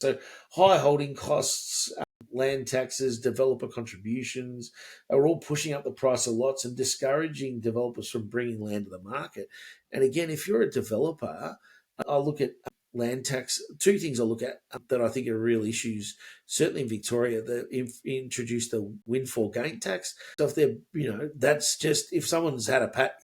So high holding costs, land taxes, developer contributions are all pushing up the price of lots and discouraging developers from bringing land to the market. And again, if you're a developer, I'll look at land tax. Two things I'll look at that I think are real issues. Certainly in Victoria, they introduced the windfall gain tax. So if they're, that's just if someone's had a pat,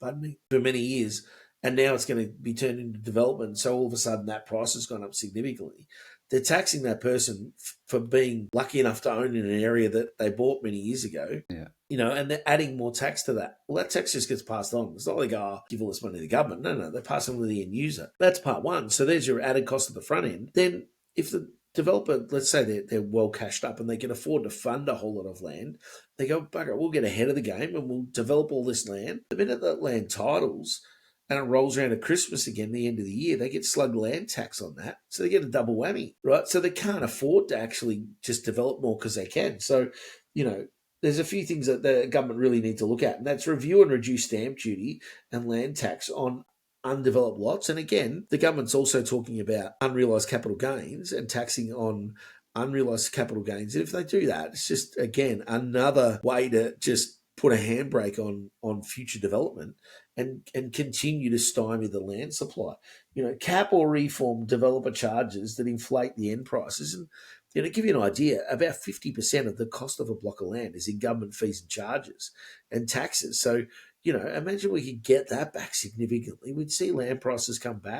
pardon me, for many years, and now it's going to be turned into development. So all of a sudden that price has gone up significantly. They're taxing that person for being lucky enough to own in an area that they bought many years ago. Yeah. And they're adding more tax to that. Well, that tax just gets passed on. It's not like, give all this money to the government. No, they pass it on to the end user. That's part one. So there's your added cost at the front end. Then if the developer, let's say they're well cashed up and they can afford to fund a whole lot of land, they go, bugger, we'll get ahead of the game and we'll develop all this land. The minute that land titles and it rolls around at Christmas again, the end of the year, they get slugged land tax on that. So they get a double whammy, right? So they can't afford to actually just develop more because they can. So, there's a few things that the government really need to look at, and that's review and reduce stamp duty and land tax on undeveloped lots. And again, the government's also talking about unrealised capital gains and taxing on unrealised capital gains. And if they do that, it's just, again, another way to just put a handbrake on future development and continue to stymie the land supply. Cap or reform developer charges that inflate the end prices. And to give you an idea, about 50% of the cost of a block of land is in government fees and charges and taxes. So, imagine we could get that back significantly. We'd see land prices come back.